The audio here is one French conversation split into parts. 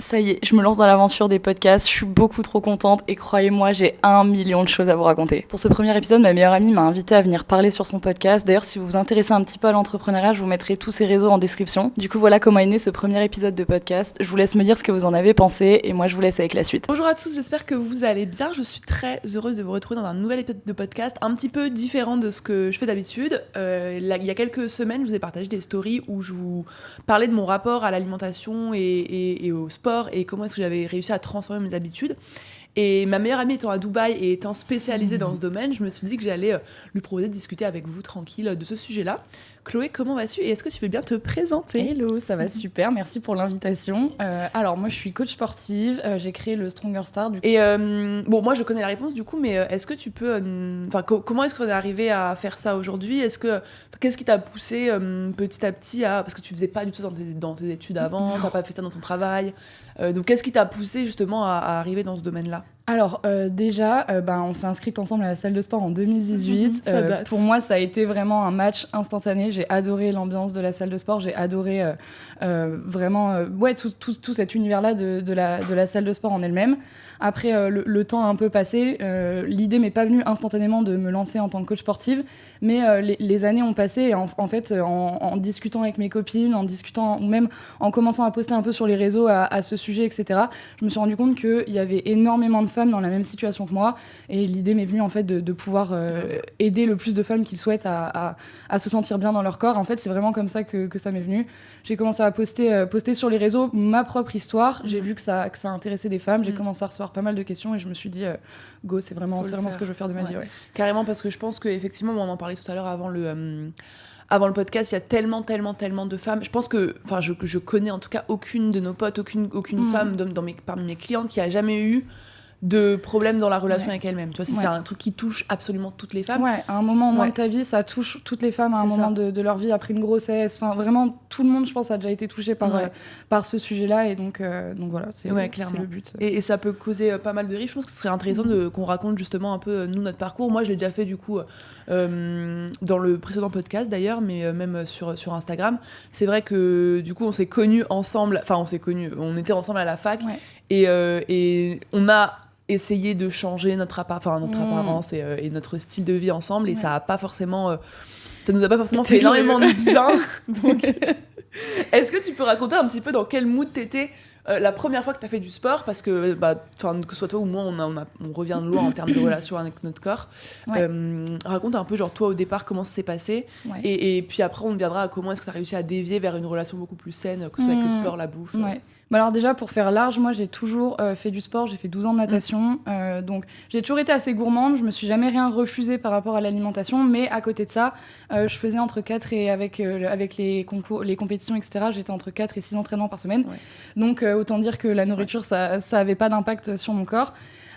Ça y est, je me lance dans l'aventure des podcasts, je suis beaucoup trop contente et croyez-moi, j'ai 1 million de choses à vous raconter. Pour ce premier épisode, ma meilleure amie m'a invitée à venir parler sur son podcast. D'ailleurs, si vous vous intéressez un petit peu à l'entrepreneuriat, je vous mettrai tous ses réseaux en description. Du coup, voilà comment est né ce premier épisode de podcast. Je vous laisse me dire ce que vous en avez pensé et moi, je vous laisse avec la suite. Bonjour à tous, j'espère que vous allez bien. Je suis très heureuse de vous retrouver dans un nouvel épisode de podcast, un petit peu différent de ce que je fais d'habitude. Il y a quelques semaines, je vous ai partagé des stories où je vous parlais de mon rapport à l'alimentation et au sport et comment est-ce que j'avais réussi à transformer mes habitudes. Et ma meilleure amie étant à Dubaï et étant spécialisée dans ce domaine, je me suis dit que j'allais lui proposer de discuter avec vous tranquille de ce sujet-là. Chloé, comment vas-tu et est-ce que tu veux bien te présenter ? Hello, ça va super, merci pour l'invitation. Alors moi je suis coach sportive, j'ai créé le Stronger Star. Et bon, moi je connais la réponse du coup, mais est-ce que tu peux, comment est-ce que tu es arrivé à faire ça aujourd'hui ? Qu'est-ce qui t'a poussé petit à petit à, parce que tu faisais pas du tout dans tes études avant, t'as pas fait ça dans ton travail, donc qu'est-ce qui t'a poussé justement à arriver dans ce domaine-là ? Alors déjà, on s'est inscrites ensemble à la salle de sport en 2018. Ça date. Pour moi, ça a été vraiment un match instantané. J'ai adoré l'ambiance de la salle de sport. J'ai adoré vraiment tout cet univers-là de la salle de sport en elle-même. Après, le temps a un peu passé. L'idée m'est pas venue instantanément de me lancer en tant que coach sportive, mais les années ont passé. Et en fait, en discutant avec mes copines, en discutant ou même en commençant à poster un peu sur les réseaux à ce sujet, etc., je me suis rendu compte qu'il y avait énormément de femmes dans la même situation que moi, et l'idée m'est venue en fait de pouvoir aider le plus de femmes qu'ils souhaitent à se sentir bien dans leur corps. En fait, c'est vraiment comme ça que ça m'est venu. J'ai commencé à poster sur les réseaux ma propre histoire. J'ai vu que ça intéressait des femmes. J'ai commencé à recevoir pas mal de questions et je me suis dit go, c'est vraiment ce que je veux faire de ma vie. Ouais. Carrément, parce que je pense qu'effectivement, on en parlait tout à l'heure avant le podcast, il y a tellement de femmes. Je pense que, je connais en tout cas aucune de nos potes, aucune femme parmi mes clientes qui a jamais eu de problème dans la relation avec elle-même. Tu vois, c'est un truc qui touche absolument toutes les femmes. Ouais, à un moment au moins de ta vie, ça touche toutes les femmes à un moment de leur vie après une grossesse. Enfin, vraiment, tout le monde, je pense, a déjà été touché par ce sujet-là. Et donc voilà, c'est le but. Et ça peut causer pas mal de risques. Je pense que ce serait intéressant qu'on raconte justement un peu, nous, notre parcours. Moi, je l'ai déjà fait, du coup, dans le précédent podcast, d'ailleurs, mais même sur Instagram. C'est vrai que, du coup, on s'est connus ensemble. Enfin, on était ensemble à la fac. Ouais. Et on a essayer de changer notre apparence et notre style de vie ensemble, et ça a pas forcément ça nous a pas forcéément fait énormément de bien. Donc est-ce que tu peux raconter un petit peu dans quel mood t'étais la première fois que t'as fait du sport, parce que que ce soit toi ou moi, on revient de loin en termes de relation avec notre corps. Raconte un peu, genre, toi au départ, comment ça s'est passé, et puis après on viendra à comment est-ce que t'as réussi à dévier vers une relation beaucoup plus saine, que ce soit avec le sport, la bouffe. Alors déjà, pour faire large, moi j'ai toujours fait du sport, j'ai fait 12 ans de natation, donc j'ai toujours été assez gourmande, je me suis jamais rien refusé par rapport à l'alimentation, mais à côté de ça, je faisais entre 4 et avec les concours, les compétitions, etc., j'étais entre 4 et 6 entraînements par semaine, donc autant dire que la nourriture, ça avait pas d'impact sur mon corps.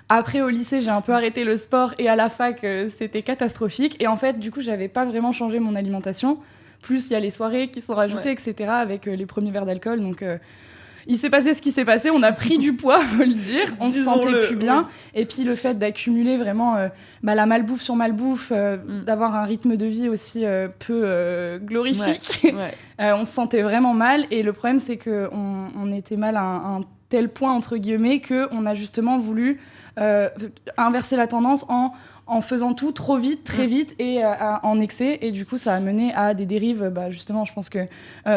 Après, au lycée, j'ai un peu arrêté le sport, et à la fac, c'était catastrophique, et en fait, du coup, j'avais pas vraiment changé mon alimentation, plus il y a les soirées qui sont rajoutées, etc., avec les premiers verres d'alcool, donc... il s'est passé ce qui s'est passé, on a pris du poids, faut le dire, on se sentait plus bien. Et puis le fait d'accumuler vraiment la malbouffe sur malbouffe, d'avoir un rythme de vie aussi peu glorifique, on se sentait vraiment mal. Et le problème, c'est qu'on était mal à un tel point, entre guillemets, qu'on a justement voulu inverser la tendance en faisant tout trop vite, très vite et en excès, et du coup ça a mené à des dérives. Justement, je pense que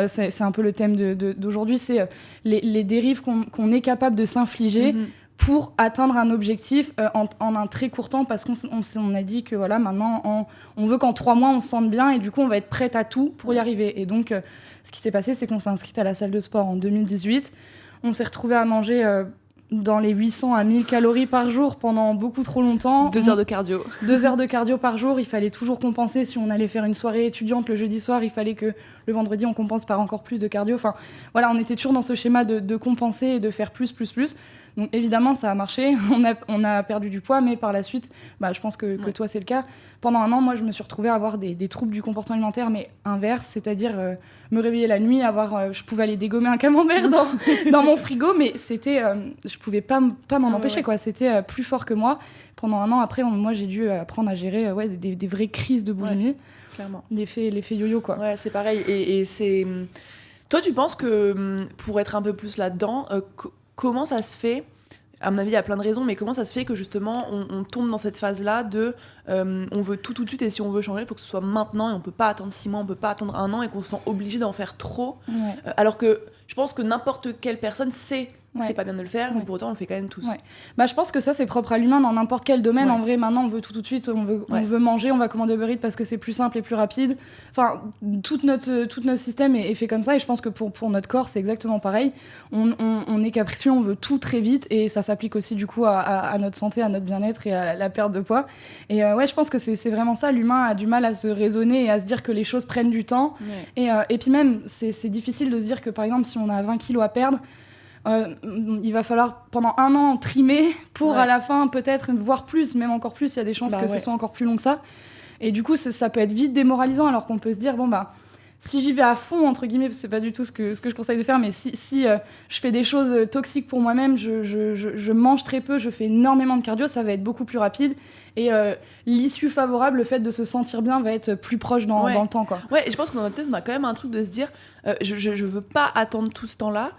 c'est un peu le thème d'aujourd'hui, c'est les dérives qu'on est capable de s'infliger pour atteindre un objectif en un très court temps, parce qu'on a dit que voilà, maintenant on veut qu'en 3 mois on se sente bien, et du coup on va être prête à tout pour y arriver. Et donc ce qui s'est passé, c'est qu'on s'est inscrite à la salle de sport en 2018, on s'est retrouvés à manger dans les 800 à 1000 calories par jour pendant beaucoup trop longtemps. 2 heures de cardio. 2 heures de cardio par jour. Il fallait toujours compenser. Si on allait faire une soirée étudiante le jeudi soir, il fallait que le vendredi, on compense par encore plus de cardio. Enfin, voilà, on était toujours dans ce schéma de compenser et de faire plus. Donc, évidemment, ça a marché. On a perdu du poids, mais par la suite, je pense que toi, c'est le cas. Pendant 1 an, moi, je me suis retrouvée à avoir des troubles du comportement alimentaire, mais inverse, c'est-à-dire me réveiller la nuit, je pouvais aller dégommer un camembert dans mon frigo, mais c'était, je pouvais pas m'en empêcher, quoi. C'était plus fort que moi. Pendant 1 an, après, moi, j'ai dû apprendre à gérer des vraies crises de boulimie. Clairement. L'effet yo-yo, quoi. Ouais, c'est pareil. Et c'est... Toi, tu penses que, pour être un peu plus là-dedans, comment ça se fait, à mon avis, il y a plein de raisons, mais comment ça se fait que justement on tombe dans cette phase-là de on veut tout de suite, et si on veut changer, il faut que ce soit maintenant, et on peut pas attendre 6 mois, on peut pas attendre 1 an, et qu'on se sent obligé d'en faire trop. Alors que je pense que n'importe quelle personne sait que c'est pas bien de le faire, mais pour autant on le fait quand même tous. Je pense que ça c'est propre à l'humain dans n'importe quel domaine. En vrai, maintenant on veut tout de suite, on veut manger, on va commander Uber Eats parce que c'est plus simple et plus rapide. Enfin, tout notre système est fait comme ça, et je pense que pour notre corps c'est exactement pareil. On est capricieux, on veut tout très vite, et ça s'applique aussi du coup à notre santé, à notre bien-être et à la perte de poids. Et je pense que c'est vraiment ça. L'humain a du mal à se raisonner et à se dire que les choses prennent du temps. Et puis même c'est difficile de se dire que par exemple si on a 20 kilos à perdre, il va falloir pendant 1 an trimer pour à la fin peut-être, voire plus, même encore plus, il y a des chances que ce soit encore plus long que ça. Et du coup ça peut être vite démoralisant, alors qu'on peut se dire si j'y vais à fond entre guillemets, parce que c'est pas du tout ce que je conseille de faire, mais si je fais des choses toxiques pour moi-même, je mange très peu, je fais énormément de cardio, ça va être beaucoup plus rapide, et l'issue favorable, le fait de se sentir bien, va être plus proche dans le temps, quoi. Et je pense que dans notre tête on a quand même un truc de se dire je veux pas attendre tout ce temps-là.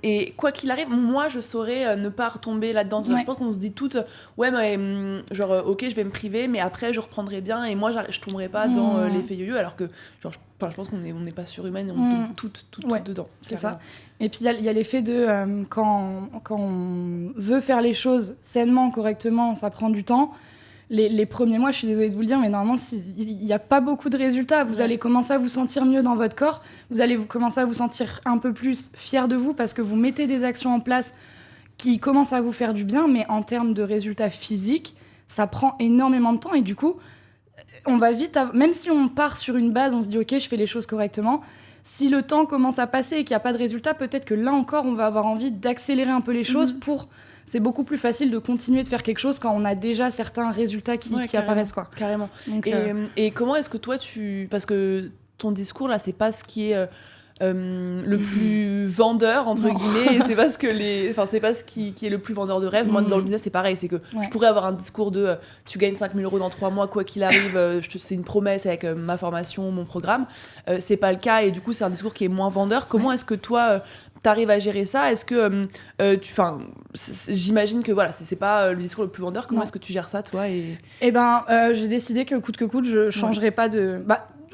Et quoi qu'il arrive, moi je saurais ne pas retomber là-dedans. Je pense qu'on se dit toutes ok, je vais me priver, mais après je reprendrai bien, et moi je tomberai pas dans l'effet yo-yo, alors que je pense qu'on n'est pas surhumaine, et on tombe toutes dedans. C'est ça. Et puis il y a l'effet de quand on veut faire les choses sainement, correctement, ça prend du temps. Les premiers mois, je suis désolée de vous le dire, mais normalement, il n'y a pas beaucoup de résultats. Vous allez commencer à vous sentir mieux dans votre corps. Vous allez commencer à vous sentir un peu plus fier de vous parce que vous mettez des actions en place qui commencent à vous faire du bien. Mais en termes de résultats physiques, ça prend énormément de temps. Et du coup, on va vite... Même si on part sur une base, on se dit « Ok, je fais les choses correctement », si le temps commence à passer et qu'il n'y a pas de résultat, peut-être que là encore, on va avoir envie d'accélérer un peu les choses pour... C'est beaucoup plus facile de continuer de faire quelque chose quand on a déjà certains résultats qui apparaissent, quoi. Carrément. Donc, et comment est-ce que toi, parce que ton discours, là, c'est pas ce qui est le plus vendeur, entre guillemets, et c'est pas ce qui est le plus vendeur de rêve. Moi, dans le business, c'est pareil. C'est que je pourrais avoir un discours de tu gagnes 5 000 € dans 3 mois, quoi qu'il arrive, c'est une promesse avec ma formation, mon programme. C'est pas le cas, et du coup, c'est un discours qui est moins vendeur. Comment est-ce que toi... t'arrives à gérer ça? Est-ce que j'imagine que voilà, c'est pas le discours le plus vendeur. Comment est-ce que tu gères ça, toi? J'ai décidé que coûte que coûte, je changerai pas de...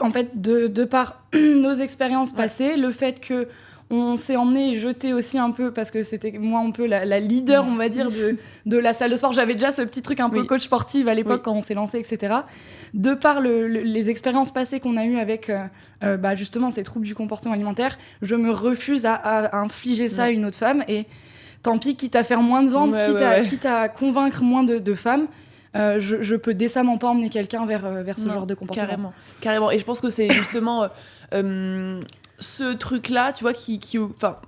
en fait, de par nos expériences passées, le fait que on s'est emmené et jeté aussi un peu, parce que c'était moi un peu la leader, on va dire, de la salle de sport. J'avais déjà ce petit truc un peu coach sportive à l'époque quand on s'est lancé, etc. De par les expériences passées qu'on a eues avec justement ces troubles du comportement alimentaire, je me refuse à infliger ça à une autre femme. Et tant pis, quitte à faire moins de ventes, quitte à convaincre moins de femmes, je peux décemment pas emmener quelqu'un vers ce genre de comportement. Carrément. Et je pense que c'est justement ce truc-là, tu vois, qui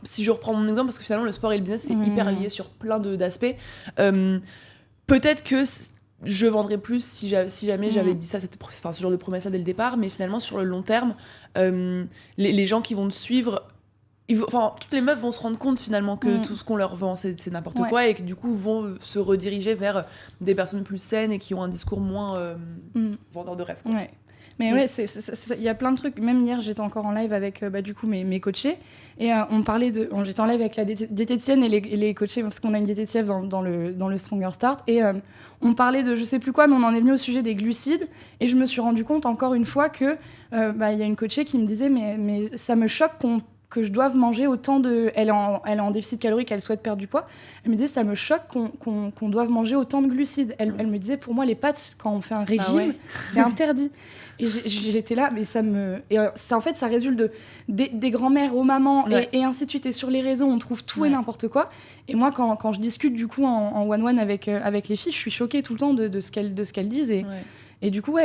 si je reprends mon exemple, parce que finalement le sport et le business c'est hyper lié sur plein d'aspects. Peut-être que je vendrais plus si jamais j'avais dit ça, ce genre de promesse-là dès le départ, mais finalement sur le long terme, les gens qui vont te suivre, toutes les meufs vont se rendre compte finalement que tout ce qu'on leur vend c'est n'importe quoi, et que du coup vont se rediriger vers des personnes plus saines et qui ont un discours moins vendeur de rêve, quoi. Mais il y a plein de trucs. Même hier, j'étais encore en live avec du coup mes coachés, et on parlait j'étais en live avec la diététicienne et les coachés, parce qu'on a une diététicienne dans le Stronger Start, et on parlait de je sais plus quoi, mais on en est venu au sujet des glucides, et je me suis rendu compte encore une fois que y a une coachée qui me disait mais ça me choque que je doive manger autant de... Elle est en déficit calorique, elle souhaite perdre du poids. Elle me disait, ça me choque qu'on doive manger autant de glucides. Elle me disait, pour moi, les pâtes, quand on fait un régime, c'est interdit. Et j'étais là, mais ça me... Et en fait, ça résulte des grands-mères aux mamans, et ainsi de suite. Et sur les réseaux, on trouve tout et n'importe quoi. Et moi, quand je discute, du coup, en one-one avec les filles, je suis choquée tout le temps de ce qu'elles disent. Et du coup,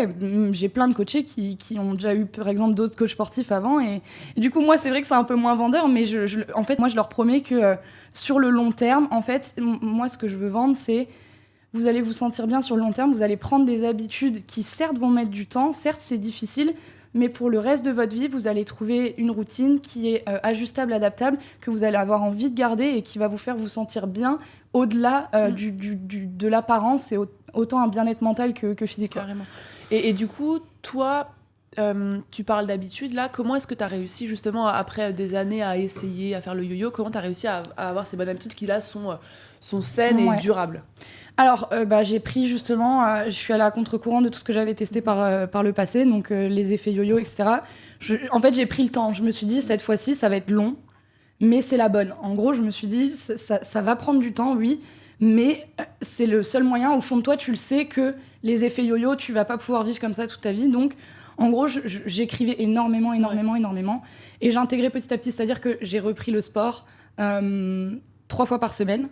j'ai plein de coachés qui ont déjà eu, par exemple, d'autres coachs sportifs avant. Et du coup, moi, c'est vrai que c'est un peu moins vendeur, mais en fait, moi, je leur promets que sur le long terme, en fait, moi, ce que je veux vendre, c'est vous allez vous sentir bien sur le long terme, vous allez prendre des habitudes qui, certes, vont mettre du temps, certes, c'est difficile, mais pour le reste de votre vie, vous allez trouver une routine qui est ajustable, adaptable, que vous allez avoir envie de garder et qui va vous faire vous sentir bien au-delà de l'apparence, et autant un bien-être mental que physique. Carrément. Et du coup, toi, tu parles d'habitude là, comment est-ce que tu as réussi justement après des années à essayer à faire le yo-yo, comment tu as réussi à avoir ces bonnes habitudes qui là sont saines et durables? Alors, j'ai pris justement, je suis allée à contre-courant de tout ce que j'avais testé par le passé, donc les effets yo-yo, etc. En fait, j'ai pris le temps. Je me suis dit, cette fois-ci, ça va être long, mais c'est la bonne. En gros, je me suis dit, ça va prendre du temps, oui, mais c'est le seul moyen. Au fond de toi, tu le sais que les effets yo-yo, tu vas pas pouvoir vivre comme ça toute ta vie. Donc, en gros, j'écrivais énormément. Et j'ai intégré petit à petit. C'est-à-dire que j'ai repris le sport 3 fois par semaine.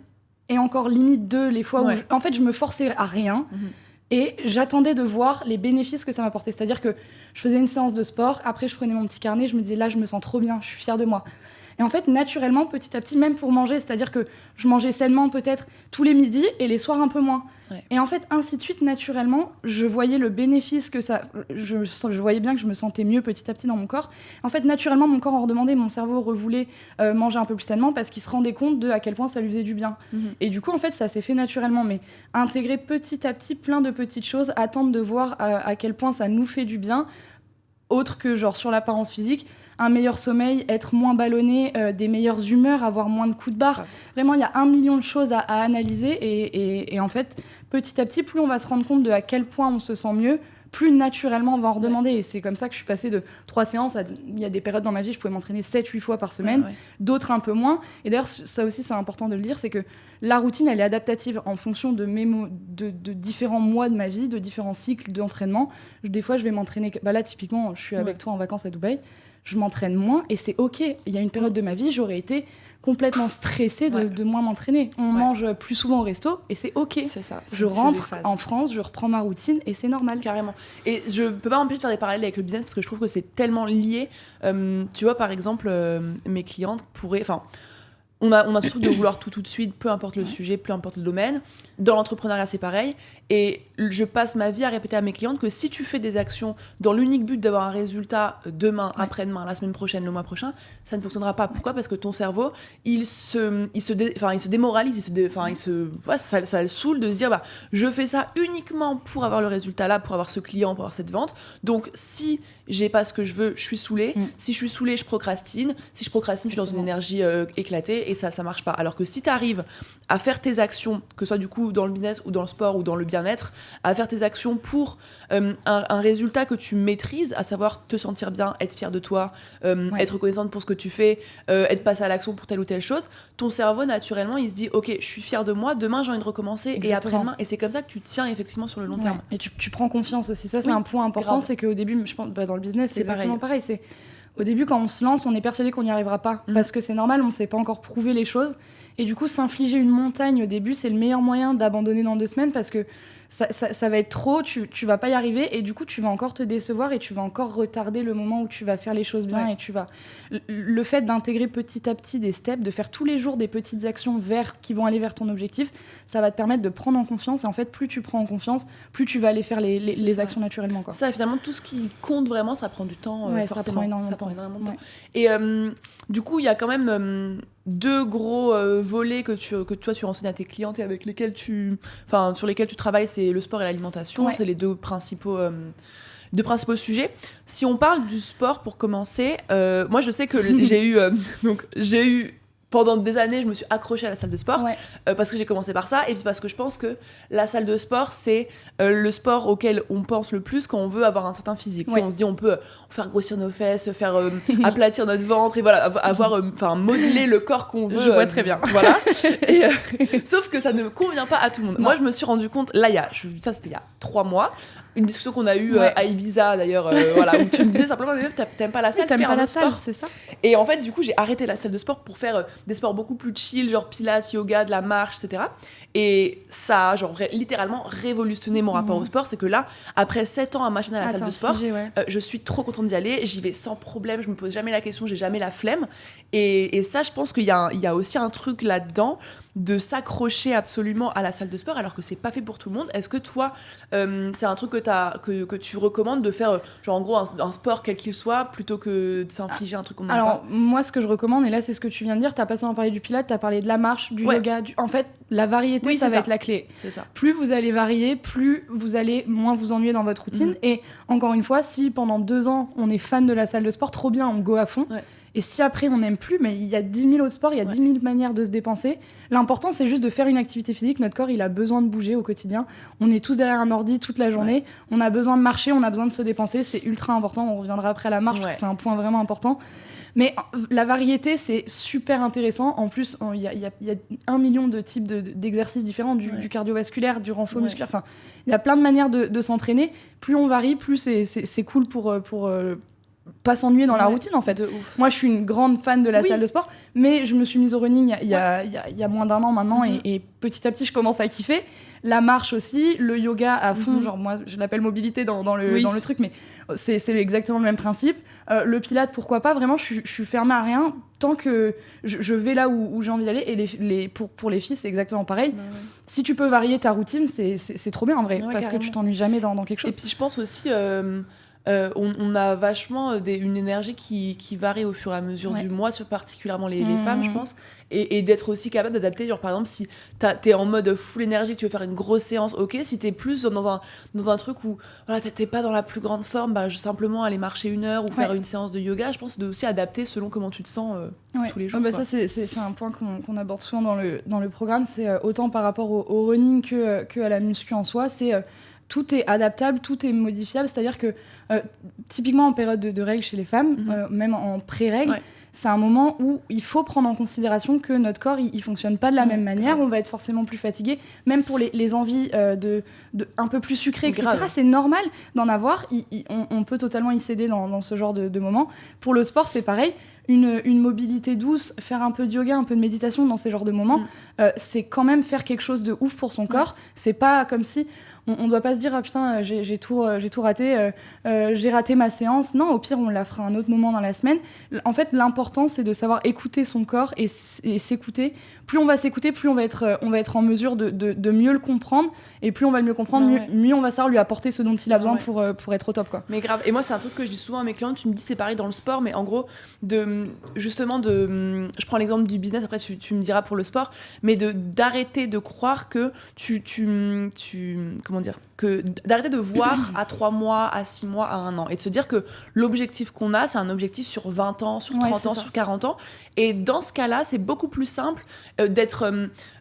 Et encore limite 2 les fois où en fait je me forçais à rien et j'attendais de voir les bénéfices que ça m'apportait. C'est-à-dire que je faisais une séance de sport, après je prenais mon petit carnet, je me disais là je me sens trop bien, je suis fière de moi. Et en fait naturellement petit à petit, même pour manger, c'est-à-dire que je mangeais sainement peut-être tous les midis et les soirs un peu moins. Et en fait ainsi de suite naturellement, je voyais le bénéfice que ça, je voyais bien que je me sentais mieux petit à petit dans mon corps. En fait naturellement mon corps en redemandait, mon cerveau revoulait manger un peu plus sainement parce qu'il se rendait compte de à quel point ça lui faisait du bien. Et du coup en fait ça s'est fait naturellement, mais intégrer petit à petit plein de petites choses, attendre de voir à quel point ça nous fait du bien, autre que genre sur l'apparence physique, un meilleur sommeil, être moins ballonné, des meilleures humeurs, avoir moins de coups de barre. Vraiment, il y a 1 million de choses à analyser et en fait, petit à petit, plus on va se rendre compte de à quel point on se sent mieux, plus naturellement on va en redemander. Et c'est comme ça que je suis passée de 3 séances à... Il y a des périodes dans ma vie, je pouvais m'entraîner 7-8 fois par semaine, d'autres un peu moins. Et d'ailleurs, ça aussi, c'est important de le dire, c'est que la routine, elle est adaptative en fonction de différents mois de ma vie, de différents cycles d'entraînement. Des fois, je vais m'entraîner... Là, typiquement, je suis avec toi en vacances à Dubaï, je m'entraîne moins et c'est OK. Il y a une période de ma vie, j'aurais été complètement stressée de moins m'entraîner. On mange plus souvent au resto et c'est OK. C'est ça. Je rentre en France, je reprends ma routine et c'est normal. Carrément. Et je peux pas m'empêcher de faire des parallèles avec le business parce que je trouve que c'est tellement lié. Tu vois, par exemple, mes clientes pourraient... On a ce truc de vouloir tout de suite, peu importe le sujet, peu importe le domaine. Dans l'entrepreneuriat, c'est pareil. Et je passe ma vie à répéter à mes clientes que si tu fais des actions dans l'unique but d'avoir un résultat demain, après-demain, la semaine prochaine, le mois prochain, ça ne fonctionnera pas. Pourquoi ? Parce que ton cerveau, il se démoralise, ça le saoule de se dire je fais ça uniquement pour avoir le résultat là, pour avoir ce client, pour avoir cette vente. Donc si j'ai pas ce que je veux, je suis saoulée. Si je suis saoulée, je procrastine. Si je procrastine, je suis dans une énergie éclatée et ça marche pas. Alors que si tu arrives à faire tes actions, que ce soit du coup dans le business ou dans le sport ou dans le bien-être, à faire tes actions pour un résultat que tu maîtrises, à savoir te sentir bien, être fier de toi, être reconnaissante pour ce que tu fais, être passé à l'action pour telle ou telle chose, ton cerveau naturellement il se dit ok, je suis fier de moi, demain j'ai envie de recommencer. Exactement. Et après-demain, et c'est comme ça que tu tiens effectivement sur le long terme. Et tu prends confiance aussi, ça c'est un point important. Grave. C'est qu'au début, je pense, dans le business c'est exactement pareil. C'est au début, quand on se lance, on est persuadé qu'on n'y arrivera pas. Parce que c'est normal, on ne sait pas encore prouver les choses. Et du coup, s'infliger une montagne au début, c'est le meilleur moyen d'abandonner dans 2 semaines parce que ça va être trop, tu vas pas y arriver et du coup, tu vas encore te décevoir et tu vas encore retarder le moment où tu vas faire les choses bien et tu vas... Le fait d'intégrer petit à petit des steps, de faire tous les jours des petites actions qui vont aller vers ton objectif, ça va te permettre de prendre en confiance et en fait, plus tu prends en confiance, plus tu vas aller faire les actions naturellement. Quoi. Ça, finalement, tout ce qui compte vraiment, ça prend du temps. Ça prend énormément de temps. Et du coup, il y a quand même... 2 gros volets que toi tu enseignes à tes clientes et avec lesquels sur lesquels tu travailles, c'est le sport et l'alimentation. C'est les 2 principaux sujets. Si on parle du sport pour commencer, moi je sais que j'ai eu pendant des années, je me suis accrochée à la salle de sport parce que j'ai commencé par ça et puis parce que je pense que la salle de sport, c'est le sport auquel on pense le plus quand on veut avoir un certain physique. On se dit on peut faire grossir nos fesses, faire aplatir notre ventre et voilà, modeler le corps qu'on veut. Je vois très bien. Voilà. Sauf que ça ne convient pas à tout le monde. Non. Moi, je me suis rendu compte, là, c'était il y a 3 mois, une discussion qu'on a eue à Ibiza d'ailleurs, où tu me disais simplement, mais meuf, t'aimes pas la salle, t'aimes pas la salle, sport. C'est ça. Et en fait, du coup, j'ai arrêté la salle de sport pour faire des sports beaucoup plus chill, genre pilates, yoga, de la marche, etc. Et ça a littéralement révolutionné mon rapport au sport. C'est que là, après 7 ans à m'enchaîner à la salle de sport, je suis trop contente d'y aller. J'y vais sans problème, je me pose jamais la question, j'ai jamais la flemme. Et ça, je pense qu'il y a aussi un truc là-dedans de s'accrocher absolument à la salle de sport alors que c'est pas fait pour tout le monde. Est-ce que toi, c'est un truc que que tu recommandes de faire, genre en gros, un sport quel qu'il soit, plutôt que de s'infliger un truc qu'on n'aime pas? Alors, moi, ce que je recommande, et là, c'est ce que tu viens de dire, t'as pas seulement parlé du pilates, t'as parlé de la marche, du yoga. En fait, la variété, ça va être la clé. C'est ça. Plus vous allez varier, plus vous allez moins vous ennuyer dans votre routine. Et encore une fois, si pendant 2 ans, on est fan de la salle de sport, trop bien, on go à fond. Et si après on n'aime plus, mais il y a 10 000 autres sports, il y a 10 000 manières de se dépenser. L'important, c'est juste de faire une activité physique. Notre corps, il a besoin de bouger au quotidien. On est tous derrière un ordi toute la journée. On a besoin de marcher, on a besoin de se dépenser. C'est ultra important. On reviendra après à la marche, parce que c'est un point vraiment important. Mais la variété, c'est super intéressant. En plus, il y a 1 million de types d'exercices différents, du cardiovasculaire, du renfort musculaire. Enfin, il y a plein de manières de s'entraîner. Plus on varie, plus c'est cool pour pas s'ennuyer dans la routine, en fait. Moi, je suis une grande fan de la salle de sport, mais je me suis mise au running il y a moins d'1 an maintenant, et petit à petit, je commence à kiffer. La marche aussi, le yoga à fond, genre moi, je l'appelle mobilité dans le truc, mais c'est exactement le même principe. Le pilate, pourquoi pas, vraiment, je suis fermée à rien, tant que je vais là où j'ai envie d'aller, et pour les filles, c'est exactement pareil. Si tu peux varier ta routine, c'est trop bien, en vrai, parce que tu t'ennuies jamais dans quelque chose. Et puis, je pense aussi... on a vachement une énergie qui varie au fur et à mesure du mois, particulièrement les femmes, je pense, et d'être aussi capable d'adapter. Genre, par exemple, si t'es en mode full énergie, tu veux faire une grosse séance, ok. Si t'es plus dans un truc où voilà, t'es pas dans la plus grande forme, simplement aller marcher 1 heure ou faire une séance de yoga, je pense de aussi adapter selon comment tu te sens tous les jours. Ça, c'est un point qu'on aborde souvent dans le programme. C'est autant par rapport au running que à la muscu en soi. C'est tout est adaptable, tout est modifiable. C'est-à-dire que typiquement en période de règles chez les femmes, même en pré-règles, c'est un moment où il faut prendre en considération que notre corps, il fonctionne pas de la même manière. On va être forcément plus fatigué. Même pour les envies de un peu plus sucrées, etc. C'est normal d'en avoir. On peut totalement y céder dans ce genre de moments. Pour le sport, c'est pareil. Une mobilité douce, faire un peu de yoga, un peu de méditation dans ces genres de moments, c'est quand même faire quelque chose de ouf pour son corps. C'est pas comme si... On doit pas se dire, ah putain, j'ai tout raté, j'ai raté ma séance. Non, au pire, on la fera un autre moment dans la semaine. En fait, l'important, c'est de savoir écouter son corps et s'écouter. Plus on va s'écouter, plus on va être en mesure de mieux le comprendre. Et plus on va le mieux comprendre, mieux on va savoir lui apporter ce dont il a besoin pour être au top, quoi. Mais grave. Et moi, c'est un truc que je dis souvent à mes clients. Tu me dis, c'est pareil dans le sport, mais en gros, je prends l'exemple du business, après tu me diras pour le sport, mais d'arrêter de croire que comment dire, d'arrêter de voir à 3 mois, à 6 mois, à 1 an, et de se dire que l'objectif qu'on a, c'est un objectif sur 20 ans, sur 30 ans, sur 40 ans, et dans ce cas-là, c'est beaucoup plus simple d'être,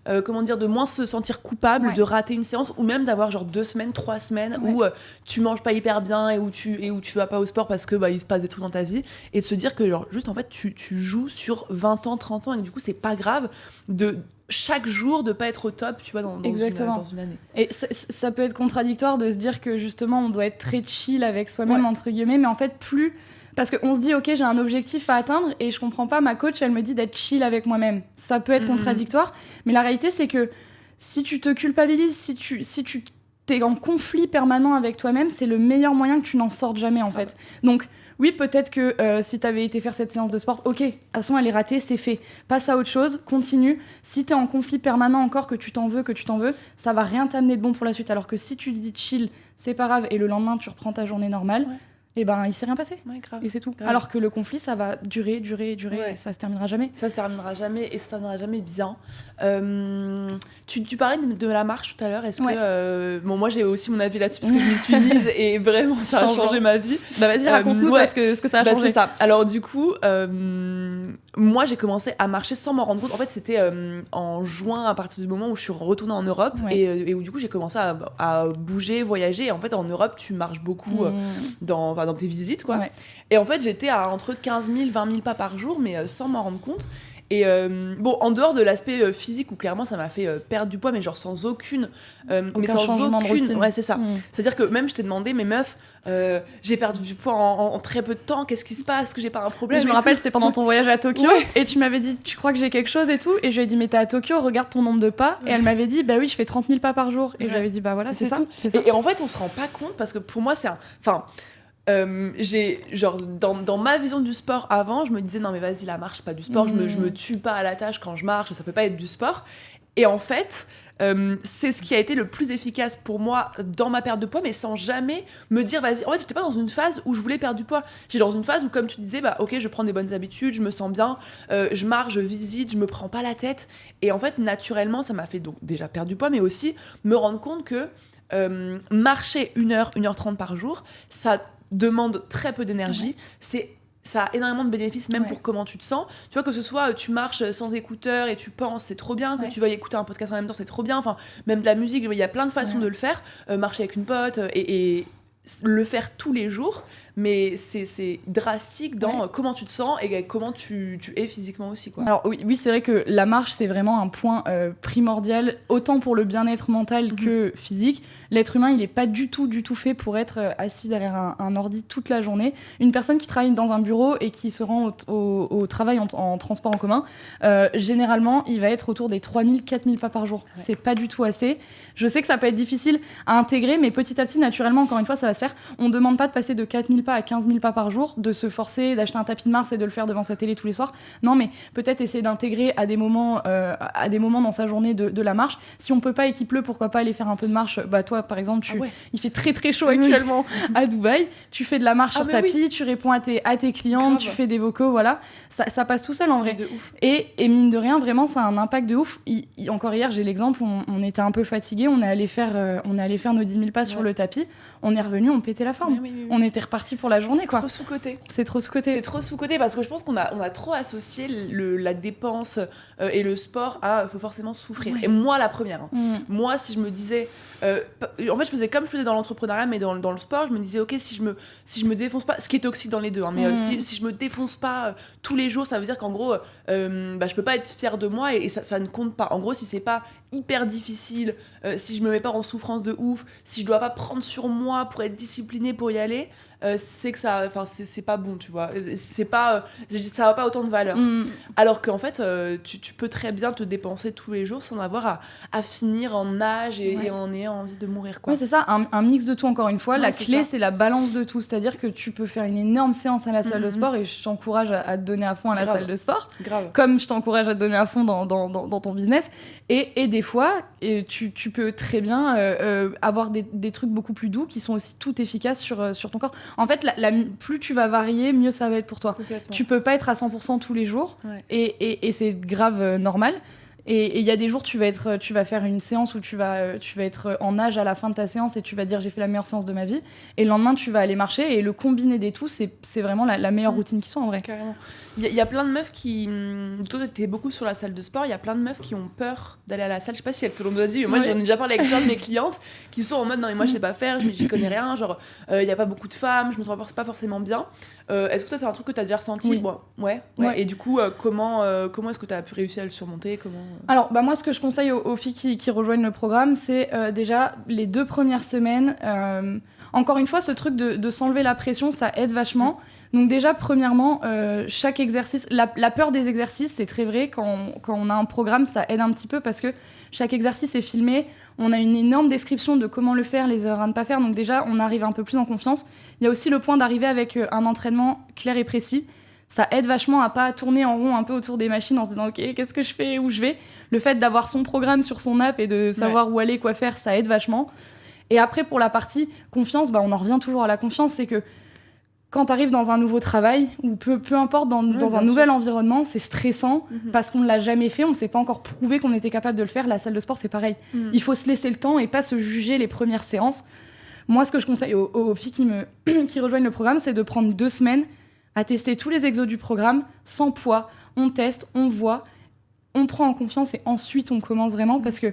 de moins se sentir coupable de rater une séance, ou même d'avoir genre 2 semaines, 3 semaines où tu manges pas hyper bien et où tu vas pas au sport parce que il se passe des trucs dans ta vie, et de se dire que genre, juste en fait tu joues sur 20 ans, 30 ans, et du coup c'est pas grave de chaque jour de pas être au top, tu vois, dans une année. Et ça peut être contradictoire de se dire que justement on doit être très chill avec soi-même, entre guillemets, mais en fait parce qu'on se dit, ok, j'ai un objectif à atteindre et je comprends pas, ma coach, elle me dit d'être chill avec moi-même. Ça peut être contradictoire, mais la réalité, c'est que si tu te culpabilises, si tu t'es en conflit permanent avec toi-même, c'est le meilleur moyen que tu n'en sortes jamais, en fait. Donc, oui, peut-être que si t'avais été faire cette séance de sport, ok, à ce moment, elle est ratée, c'est fait. Passe à autre chose, continue. Si t'es en conflit permanent encore, que tu t'en veux, ça va rien t'amener de bon pour la suite. Alors que si tu dis chill, c'est pas grave, et le lendemain, tu reprends ta journée normale, et il s'est rien passé. Et c'est tout. Grave. Alors que le conflit, ça va durer, et ça se terminera jamais. Ça se terminera jamais, et ça se terminera jamais bien. Tu parlais de la marche tout à l'heure. Est-ce que... moi, j'ai aussi mon avis là-dessus, parce que je m'y suis mise, et vraiment, ça a changé ma vie. Vas-y, raconte-nous ce que ça a changé. C'est ça. Alors, du coup, moi, j'ai commencé à marcher sans m'en rendre compte. En fait, c'était en juin, à partir du moment où je suis retournée en Europe, et où, du coup, j'ai commencé à bouger, voyager. Et en fait, en Europe, tu marches beaucoup dans tes visites, quoi. Et en fait, j'étais à entre 15 000, 20 000 pas par jour, mais sans m'en rendre compte. Et en dehors de l'aspect physique, où clairement ça m'a fait perdre du poids, mais genre sans aucune changement de routine. C'est ça. C'est-à-dire que même je t'ai demandé, mais meuf, j'ai perdu du poids en très peu de temps, qu'est-ce qui se passe, que j'ai pas un problème? Je me rappelle, c'était pendant ton voyage à Tokyo, et tu m'avais dit, tu crois que j'ai quelque chose et tout, et je lui ai dit, mais t'es à Tokyo, regarde ton nombre de pas, et elle m'avait dit, bah oui, je fais 30 000 pas par jour, et j'avais dit, bah voilà, c'est ça. Et en fait, on se rend pas compte, parce que pour moi, c'est j'ai genre dans ma vision du sport avant, je me disais non mais vas-y, la marche c'est pas du sport, je me tue pas à la tâche quand je marche, ça peut pas être du sport. Et en fait, c'est ce qui a été le plus efficace pour moi dans ma perte de poids, mais sans jamais me dire vas-y. En fait, j'étais pas dans une phase où je voulais perdre du poids. J'étais dans une phase où, comme tu disais, bah ok, je prends des bonnes habitudes, je me sens bien, je marche, je visite, je me prends pas la tête. Et en fait, naturellement, ça m'a fait donc déjà perdre du poids, mais aussi me rendre compte que marcher 1 heure, 1h30 par jour, ça demande très peu d'énergie. Ça a énormément de bénéfices, même pour comment tu te sens. Tu vois, que ce soit tu marches sans écouteurs et tu penses, c'est trop bien. Que tu veuilles écouter un podcast en même temps, c'est trop bien. Enfin, même de la musique, il y a plein de façons de le faire. Marcher avec une pote et le faire tous les jours. Mais c'est drastique dans comment tu te sens et comment tu es physiquement aussi, quoi. Alors oui, c'est vrai que la marche, c'est vraiment un point primordial, autant pour le bien-être mental que physique. L'être humain, il n'est pas du tout fait pour être assis derrière un ordi toute la journée. Une personne qui travaille dans un bureau et qui se rend au travail en transport en commun, généralement, il va être autour des 3000, 4000 pas par jour. C'est pas du tout assez. Je sais que ça peut être difficile à intégrer, mais petit à petit, naturellement, encore une fois, ça va se faire. On ne demande pas de passer de 4000 pas à 15 000 pas par jour, de se forcer, d'acheter un tapis de marche et de le faire devant sa télé tous les soirs. Non, mais peut-être essayer d'intégrer à des moments dans sa journée de la marche. Si on peut pas et qu'il pleut, pourquoi pas aller faire un peu de marche. Bah toi, par exemple, il fait très très chaud actuellement à Dubaï. Tu fais de la marche sur tapis, tu réponds à tes clientes, tu fais des vocaux, voilà. Ça passe tout seul en vrai. De ouf. Et mine de rien, vraiment, ça a un impact de ouf. Encore hier, j'ai l'exemple, on était un peu fatigués, on est allé faire nos 10 000 pas sur le tapis. On est revenu, on pétait la forme. On était reparti pour la journée, quoi. C'est trop sous-côté parce que je pense qu'on a trop associé la dépense et le sport à faut forcément souffrir. Et moi, la première. Moi, si je me disais... en fait, je faisais comme je faisais dans l'entrepreneuriat, mais dans le sport, je me disais, ok, si je me défonce pas, ce qui est toxique dans les deux, hein, mais si je me défonce pas tous les jours, ça veut dire qu'en gros, je peux pas être fière de moi et ça ne compte pas. En gros, si c'est pas hyper difficile, si je me mets pas en souffrance de ouf, si je dois pas prendre sur moi pour être disciplinée pour y aller, c'est que ça, enfin c'est pas bon, tu vois, c'est pas ça a pas autant de valeur. Alors qu'en fait tu peux très bien te dépenser tous les jours sans avoir à finir en nage et en ayant envie de mourir, quoi. Oui, c'est ça, un mix de tout. Encore une fois, la clé c'est la balance de tout, c'est-à-dire que tu peux faire une énorme séance à la salle de sport et je t'encourage à te donner à fond à la salle de sport. Comme je t'encourage à te donner à fond dans ton business, et des fois tu peux très bien avoir des trucs beaucoup plus doux qui sont aussi tout efficaces sur ton corps. En fait, plus tu vas varier, mieux ça va être pour toi. Tu peux pas être à 100% tous les jours, et c'est grave normal. Et il y a des jours, tu vas faire une séance où tu vas être en nage à la fin de ta séance et tu vas dire j'ai fait la meilleure séance de ma vie. Et le lendemain, tu vas aller marcher, et le combiné des tout, c'est vraiment la meilleure routine qui soit, en vrai. Carrément. Il y a plein de meufs qui... Toi, t'es beaucoup sur la salle de sport. Il y a plein de meufs qui ont peur d'aller à la salle. Je sais pas si elles te l'ont déjà dit, mais moi, j'en ai déjà parlé avec plein de mes clientes qui sont en mode non, mais moi, je sais pas faire, j'y connais rien. Genre, il y a pas beaucoup de femmes, je me sens pas forcément bien. Est-ce que toi, c'est un truc que t'as déjà ressenti? Oui. Bon, ouais. Et du coup, comment est-ce que t'as pu réussir à le surmonter? Alors, moi, ce que je conseille aux filles qui rejoignent le programme, c'est déjà les 2 premières semaines. Encore une fois, ce truc de s'enlever la pression, ça aide vachement. Donc déjà, premièrement, chaque exercice... La peur des exercices, c'est très vrai. Quand on a un programme, ça aide un petit peu parce que chaque exercice est filmé. On a une énorme description de comment le faire, les erreurs à ne pas faire. Donc déjà, on arrive un peu plus en confiance. Il y a aussi le point d'arriver avec un entraînement clair et précis. Ça aide vachement à pas tourner en rond un peu autour des machines en se disant « Ok, qu'est-ce que je fais? Où je vais ?» Le fait d'avoir son programme sur son app et de savoir où aller, quoi faire, ça aide vachement. Et après, pour la partie confiance, on en revient toujours à la confiance. C'est que quand tu arrives dans un nouveau travail, ou peu importe, dans un nouvel environnement, c'est stressant parce qu'on ne l'a jamais fait, on ne s'est pas encore prouvé qu'on était capable de le faire. La salle de sport, c'est pareil. Il faut se laisser le temps et pas se juger les premières séances. Moi, ce que je conseille aux filles qui rejoignent le programme, c'est de prendre 2 semaines à tester tous les exos du programme, sans poids. On teste, on voit, on prend en confiance et ensuite on commence vraiment parce que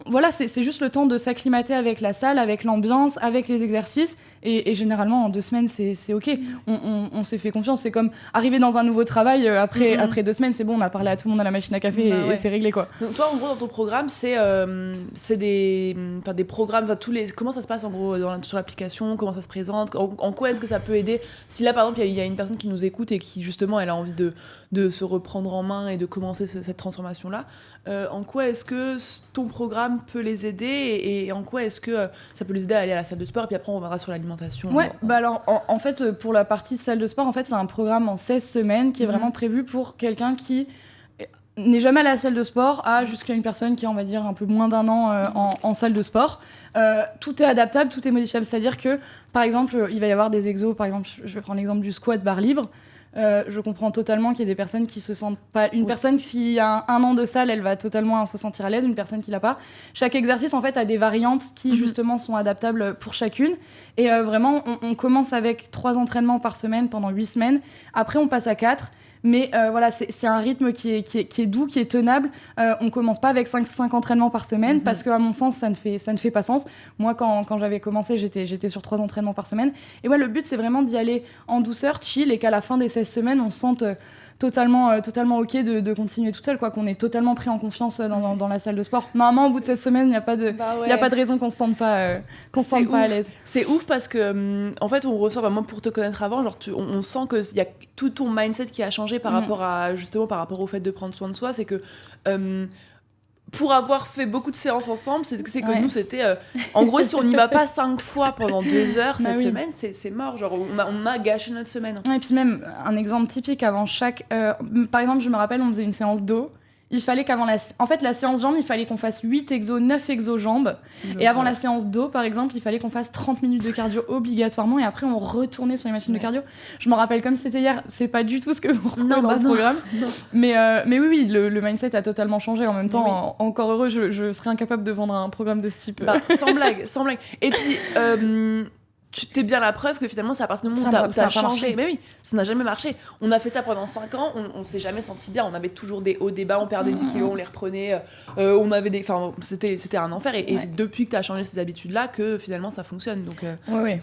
voilà, c'est juste le temps de s'acclimater avec la salle, avec l'ambiance, avec les exercices, et généralement en 2 semaines c'est ok. On s'est fait confiance. C'est comme arriver dans un nouveau travail après 2 semaines, c'est bon, on a parlé à tout le monde à la machine à café et c'est réglé, quoi. Donc toi, en gros, dans ton programme, c'est des programmes, comment ça se passe en gros sur l'application, comment ça se présente, en quoi est-ce que ça peut aider? Si là par exemple il y a une personne qui nous écoute et qui justement elle a envie de se reprendre en main et de commencer cette transformation là, en quoi est-ce que ton programme peut les aider et en quoi est-ce que ça peut les aider à aller à la salle de sport? Et puis après on verra sur l'alimentation. Alors en fait, pour la partie salle de sport, en fait c'est un programme en 16 semaines qui est vraiment prévu pour quelqu'un qui n'est jamais à la salle de sport à jusqu'à une personne qui a, on va dire, un peu moins d'un an en salle de sport. Tout est adaptable, tout est modifiable. C'est-à-dire que, par exemple, il va y avoir des exos. Par exemple, je vais prendre l'exemple du squat barre libre. Je comprends totalement qu'il y ait des personnes qui se sentent pas... Une personne qui a un an de salle, elle va totalement se sentir à l'aise. Une personne qui l'a pas. Chaque exercice, en fait, a des variantes qui, justement, sont adaptables pour chacune. Et vraiment, on commence avec 3 entraînements par semaine pendant 8 semaines. Après, on passe à 4. Mais voilà, c'est un rythme qui est doux, qui est tenable. On commence pas avec 5 entraînements par semaine parce qu'à mon sens, ça ne fait pas sens. Moi, quand j'avais commencé, j'étais sur 3 entraînements par semaine. Et ouais, le but, c'est vraiment d'y aller en douceur, chill, et qu'à la fin des 16 semaines, on se sente totalement OK de continuer toute seule, quoi, qu'on est totalement pris en confiance dans la salle de sport. Normalement, au bout de 16 semaines, il n'y a pas de raison qu'on se sente pas à l'aise. C'est ouf parce que, en fait, on ressent vraiment, pour te connaître avant, genre on sent qu'il y a tout ton mindset qui a changé par rapport au fait de prendre soin de soi. C'est que pour avoir fait beaucoup de séances ensemble, c'est que nous, c'était... en gros, si on n'y va pas 5 fois pendant 2 heures cette semaine, c'est mort. Genre, on a gâché notre semaine. Et puis même, un exemple typique, avant chaque... par exemple, je me rappelle, on faisait une séance dos. Il fallait qu'avant la séance jambes, il fallait qu'on fasse 8 exos, 9 exos jambes. Et avant la séance dos, par exemple, il fallait qu'on fasse 30 minutes de cardio obligatoirement. Et après, on retournait sur les machines de cardio. Je me rappelle comme c'était hier. C'est pas du tout ce que vous retrouvez dans le programme. Non. Mais oui, le mindset a totalement changé. En même temps, encore heureux, je serais incapable de vendre un programme de ce type. Sans blague. Et puis... tu t'es bien la preuve que finalement c'est à partir du moment où t'as changé. Mais oui, ça n'a jamais marché. On a fait ça pendant 5 ans, on s'est jamais senti bien. On avait toujours des hauts, des bas, on perdait 10 kilos, on les reprenait. On avait c'était un enfer. Et c'est depuis que t'as changé ces habitudes-là que finalement ça fonctionne. Donc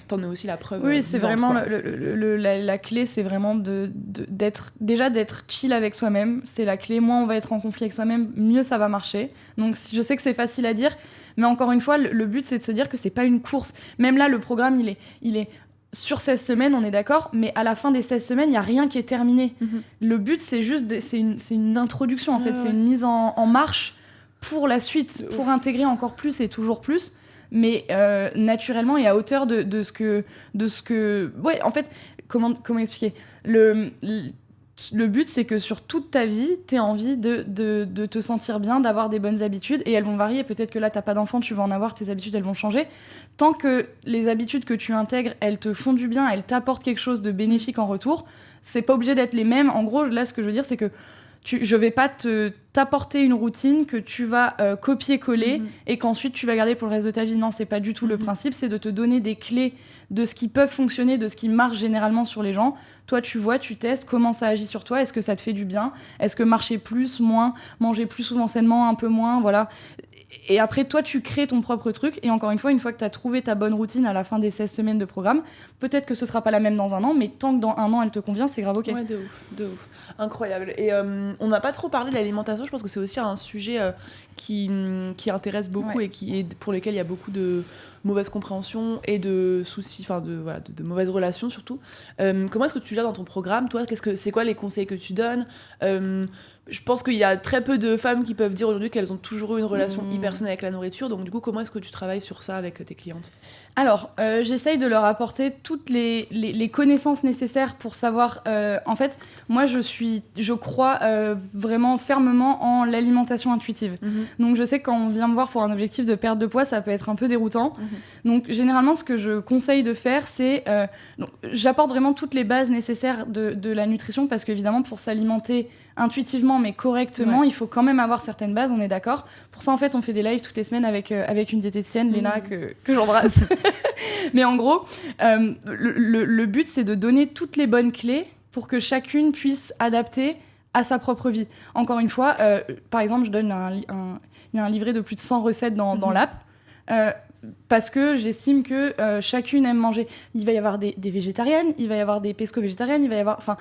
t'en es aussi la preuve. Oui, c'est vraiment la clé, c'est vraiment d'être chill avec soi-même. C'est la clé. Moins on va être en conflit avec soi-même, mieux ça va marcher. Donc je sais que c'est facile à dire, mais encore une fois, le but c'est de se dire que c'est pas une course. Même là, le programme il est sur 16 semaines, on est d'accord, mais à la fin des 16 semaines, il n'y a rien qui est terminé. Le but, c'est juste c'est une introduction, en fait. C'est une mise en marche pour la suite, pour intégrer encore plus et toujours plus, mais naturellement et à hauteur de ce que... Ouais, en fait, comment expliquer le but, c'est que sur toute ta vie, t'aies envie de te sentir bien, d'avoir des bonnes habitudes, et elles vont varier. Peut-être que là, t'as pas d'enfant, tu vas en avoir, tes habitudes, elles vont changer. Tant que les habitudes que tu intègres, elles te font du bien, elles t'apportent quelque chose de bénéfique en retour, c'est pas obligé d'être les mêmes. En gros, là, ce que je veux dire, c'est que je vais pas t'apporter une routine que tu vas copier-coller et qu'ensuite tu vas garder pour le reste de ta vie. Non, c'est pas du tout le principe. C'est de te donner des clés de ce qui peut fonctionner, de ce qui marche généralement sur les gens. Toi, tu vois, tu testes, comment ça agit sur toi, est-ce que ça te fait du bien, est-ce que marcher plus, moins, manger plus souvent sainement, un peu moins, voilà. Et après, toi, tu crées ton propre truc. Et encore une fois que tu as trouvé ta bonne routine à la fin des 16 semaines de programme, peut-être que ce sera pas la même dans un an, mais tant que dans un an, elle te convient, c'est grave OK. Ouais, de ouf. Incroyable. Et on n'a pas trop parlé de l'alimentation. Je pense que c'est aussi un sujet qui intéresse beaucoup et pour lequel il y a beaucoup de mauvaise compréhension et de soucis, de mauvaises relations surtout. Comment est-ce que tu l'as dans ton programme, toi ? C'est quoi les conseils que tu donnes ? Je pense qu'il y a très peu de femmes qui peuvent dire aujourd'hui qu'elles ont toujours eu une relation hyper saine avec la nourriture. Donc du coup, comment est-ce que tu travailles sur ça avec tes clientes ? Alors, j'essaye de leur apporter toutes les connaissances nécessaires pour savoir... en fait, moi, je crois vraiment fermement en l'alimentation intuitive. Donc, je sais que quand on vient me voir pour un objectif de perte de poids, ça peut être un peu déroutant. Donc, généralement, ce que je conseille de faire, c'est... j'apporte vraiment toutes les bases nécessaires de la nutrition parce qu'évidemment, pour s'alimenter intuitivement mais correctement, il faut quand même avoir certaines bases, on est d'accord. Pour ça, en fait, on fait des lives toutes les semaines avec une diététicienne, Léna, que j'embrasse. Mais en gros, le but, c'est de donner toutes les bonnes clés pour que chacune puisse adapter à sa propre vie. Encore une fois, par exemple, je donne il y a un livret de plus de 100 recettes dans l'app. Parce que j'estime que chacune aime manger. Il va y avoir des végétariennes, il va y avoir des pesco-végétariennes, il va y avoir... Enfin,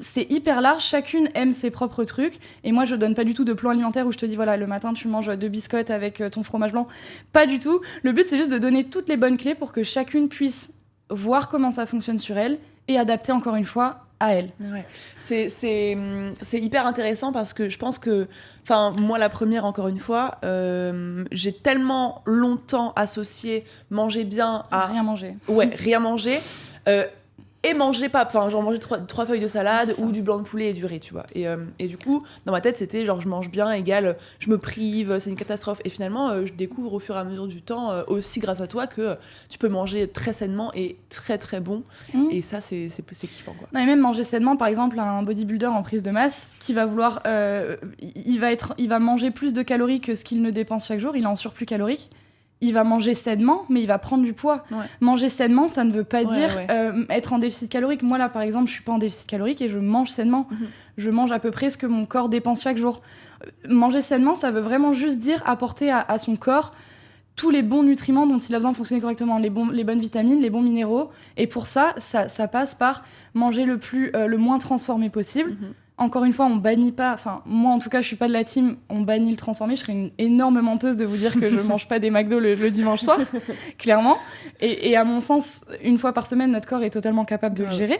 c'est hyper large, chacune aime ses propres trucs. Et moi, je donne pas du tout de plan alimentaire où je te dis, voilà, le matin, tu manges 2 biscottes avec ton fromage blanc. Pas du tout. Le but, c'est juste de donner toutes les bonnes clés pour que chacune puisse voir comment ça fonctionne sur elle et adapter, encore une fois, à elle. Ouais. C'est hyper intéressant parce que je pense que, moi la première, encore une fois, j'ai tellement longtemps associé manger bien à... Rien manger. Ouais, rien manger. et manger pas, enfin genre manger trois feuilles de salade ou du blanc de poulet et du riz, tu vois. Et du coup, dans ma tête, c'était genre je mange bien égale je me prive, c'est une catastrophe. Et finalement, je découvre au fur et à mesure du temps, aussi grâce à toi, que tu peux manger très sainement et très très bon. Et ça, c'est kiffant, quoi. Non, et même manger sainement, par exemple, un bodybuilder en prise de masse qui va vouloir, il va manger plus de calories que ce qu'il ne dépense chaque jour, il est en surplus calorique. Il va manger sainement, mais il va prendre du poids. Ouais. Manger sainement, ça ne veut pas dire être en déficit calorique. Moi, là, par exemple, je suis pas en déficit calorique et je mange sainement. Je mange à peu près ce que mon corps dépense chaque jour. Manger sainement, ça veut vraiment juste dire apporter à son corps tous les bons nutriments dont il a besoin de fonctionner correctement, les bonnes vitamines, les bons minéraux. Et pour ça passe par manger le moins transformé possible. Encore une fois, on bannit pas, enfin moi en tout cas je suis pas de la team, on bannit le transformé, je serais une énorme menteuse de vous dire que je mange pas des McDo le dimanche soir, clairement. Et à mon sens, une fois par semaine, notre corps est totalement capable de le gérer.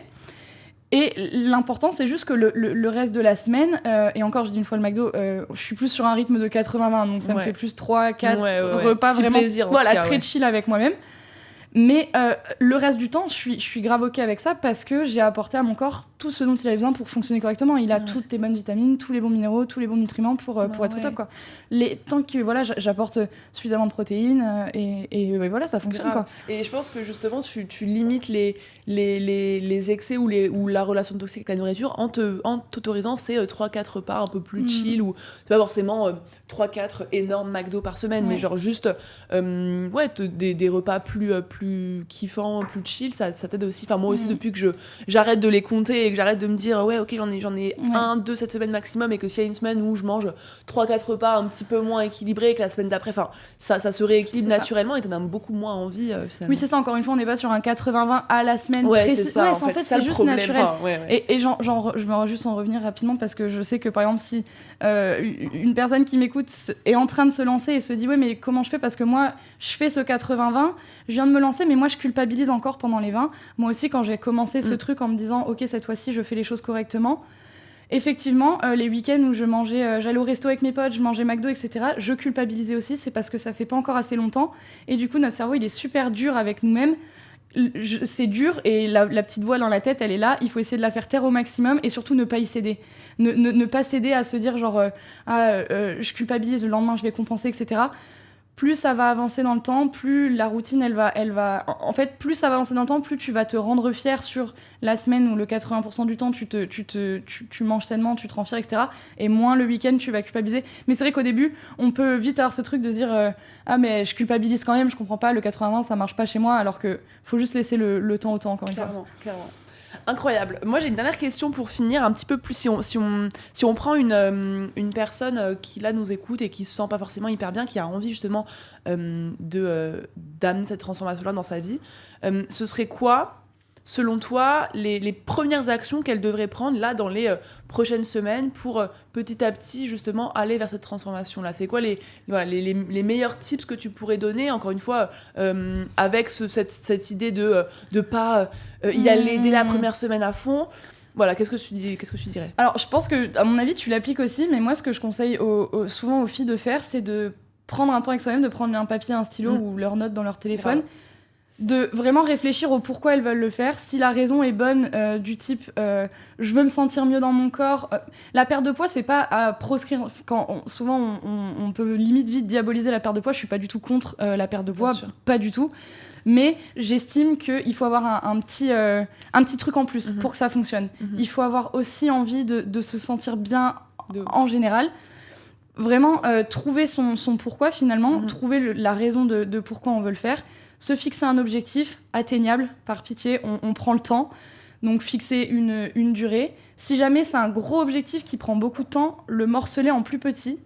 Et l'important, c'est juste que le reste de la semaine, et encore je dis une fois le McDo, je suis plus sur un rythme de 80-20, donc ça me fait plus 3-4 repas petit vraiment plaisir, voilà, cas, très chill avec moi-même. Mais le reste du temps, je suis grave ok avec ça parce que j'ai apporté à mon corps tout ce dont il avait besoin pour fonctionner correctement. Il a toutes les bonnes vitamines, tous les bons minéraux, tous les bons nutriments pour être au top, quoi. Tant que voilà, j'apporte suffisamment de protéines et voilà, ça fonctionne, quoi. Et je pense que justement, tu limites les excès ou la relation toxique avec la nourriture en t'autorisant ces 3-4 repas un peu plus chill, ou c'est pas forcément 3-4 énormes McDo par semaine, mais genre juste des repas plus kiffants, plus chill, ça t'aide aussi. Enfin, moi aussi, depuis que j'arrête de les compter et que j'arrête de me dire ok, j'en ai 1-2 cette semaine maximum, et que s'il y a une semaine où je mange 3-4 repas un petit peu moins équilibrés, et que la semaine d'après, enfin ça se rééquilibre naturellement, et t'en as beaucoup moins envie finalement. Oui, c'est ça, encore une fois, on n'est pas sur un 80-20 à la semaine précis. C'est ça, en fait c'est juste problème, naturel. Et je vais juste en revenir rapidement parce que je sais que par exemple si une personne qui m'écoute est en train de se lancer et se dit ouais, mais comment je fais, parce que moi je fais ce 80-20, je viens de me lancer, mais moi je culpabilise encore pendant les 20. Moi aussi, quand j'ai commencé ce truc en me disant ok, cette fois-ci je fais les choses correctement, effectivement, les week-ends où j'allais au resto avec mes potes, je mangeais McDo, etc., je culpabilisais aussi. C'est parce que ça fait pas encore assez longtemps, et du coup notre cerveau il est super dur avec nous-mêmes. C'est dur, et la petite voix dans la tête, elle est là, il faut essayer de la faire taire au maximum, et surtout ne pas y céder. Ne pas céder à se dire genre je culpabilise, le lendemain je vais compenser, etc. Plus ça va avancer dans le temps, plus la routine, elle va... En fait, plus ça va avancer dans le temps, plus tu vas te rendre fier sur la semaine où le 80% du temps, tu manges sainement, tu te rends fier, etc. Et moins le week-end, tu vas culpabiliser. Mais c'est vrai qu'au début, on peut vite avoir ce truc de se dire ah, mais je culpabilise quand même, je comprends pas, le 80-20, ça marche pas chez moi, alors que faut juste laisser le temps au temps, encore une fois. Clairement. Incroyable. Moi, j'ai une dernière question pour finir, un petit peu plus. Si on prend une personne qui là nous écoute et qui se sent pas forcément hyper bien, qui a envie justement d'amener cette transformation-là dans sa vie, ce serait quoi, selon toi, les premières actions qu'elle devrait prendre là dans les prochaines semaines pour petit à petit justement aller vers cette transformation-là? C'est quoi les meilleurs tips que tu pourrais donner, encore une fois, avec cette idée de pas y aller dès la première semaine à fond? Voilà, qu'est-ce que tu dirais? Alors, je pense que, à mon avis, tu l'appliques aussi, mais moi, ce que je conseille souvent aux filles de faire, c'est de prendre un temps avec soi-même, de prendre un papier, un stylo ou leurs notes dans leur téléphone. Bravo. De vraiment réfléchir au pourquoi elles veulent le faire. Si la raison est bonne, du type je veux me sentir mieux dans mon corps, la perte de poids, c'est pas à proscrire. Souvent on peut limite vite diaboliser la perte de poids. Je suis pas du tout contre la perte de poids, pas du tout, mais j'estime qu'il faut avoir un petit truc en plus pour que ça fonctionne. Il faut avoir aussi envie de se sentir bien en général. Vraiment trouver son pourquoi finalement, trouver la raison de pourquoi on veut le faire. Se fixer un objectif atteignable, par pitié, on prend le temps. Donc fixer une durée. Si jamais c'est un gros objectif qui prend beaucoup de temps, le morceler en plus petit.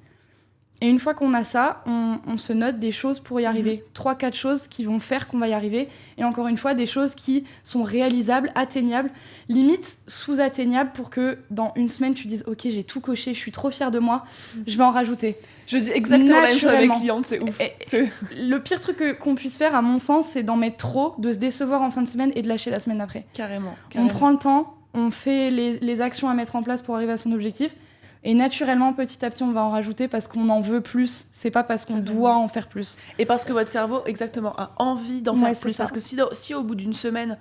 Et une fois qu'on a ça, on se note des choses pour y arriver. 3-4 choses qui vont faire qu'on va y arriver. Et encore une fois, des choses qui sont réalisables, atteignables, limite sous-atteignables, pour que dans une semaine, tu dises « Ok, j'ai tout coché, je suis trop fière de moi, je vais en rajouter ». Je dis exactement la même chose avec mes clientes, c'est ouf. Le pire truc qu'on puisse faire, à mon sens, c'est d'en mettre trop, de se décevoir en fin de semaine et de lâcher la semaine d'après. Carrément. On prend le temps, on fait les actions à mettre en place pour arriver à son objectif. Et naturellement, petit à petit, on va en rajouter parce qu'on en veut plus. C'est pas parce qu'on doit en faire plus. Et parce que votre cerveau, exactement, a envie d'en faire plus. Parce que si au bout d'une semaine,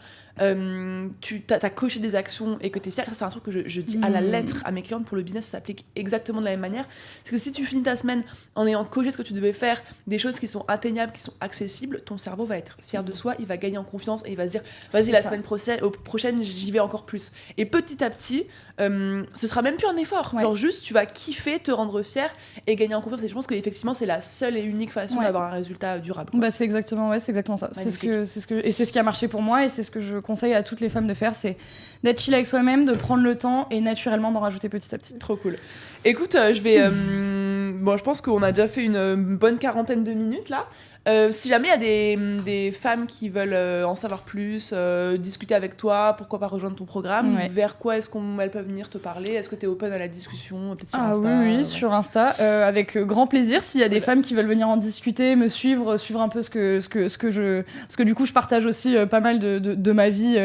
tu as coché des actions et que tu es fier, ça c'est un truc que je dis à la lettre à mes clientes. Pour le business, ça s'applique exactement de la même manière. C'est que si tu finis ta semaine en ayant coché ce que tu devais faire, des choses qui sont atteignables, qui sont accessibles, ton cerveau va être fier de soi, il va gagner en confiance et il va se dire vas-y, la semaine prochaine, j'y vais encore plus. Et petit à petit, ce sera même plus un effort. Genre juste, tu vas kiffer, te rendre fier et gagner en confiance. Et je pense qu'effectivement, c'est la seule et unique façon d'avoir un résultat durable. Bah, c'est exactement ça. C'est ce qui a marché pour moi et c'est ce que je conseille à toutes les femmes de faire, c'est d'être chill avec soi-même, de prendre le temps et naturellement d'en rajouter petit à petit. Trop cool. Écoute, je vais... bon, je pense qu'on a déjà fait une bonne 40aine de minutes là. Si jamais il y a des femmes qui veulent en savoir plus, discuter avec toi, pourquoi pas rejoindre ton programme, vers quoi est-ce qu'elles peuvent venir te parler? Est-ce que tu es open à la discussion, peut-être sur Insta? Oui, sur Insta, avec grand plaisir. S'il y a des femmes qui veulent venir en discuter, me suivre un peu ce que parce que du coup je partage aussi pas mal de ma vie,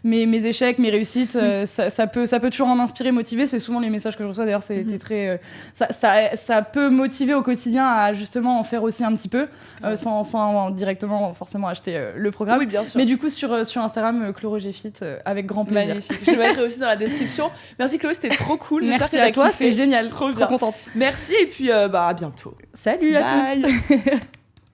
mes échecs, mes réussites. Ça peut toujours en inspirer, motiver. C'est souvent les messages que je reçois. D'ailleurs, c'était très ça peut motiver au quotidien à justement en faire aussi un petit peu. Sans directement forcément acheter le programme. Oui, bien sûr. Mais du coup, sur Instagram, Chloé Fit, avec grand plaisir. Magnifique. Je le mettrai aussi dans la description. Merci Chloé, c'était trop cool. Merci à toi, c'était génial. Trop contente. Merci et puis à bientôt. Salut à tous.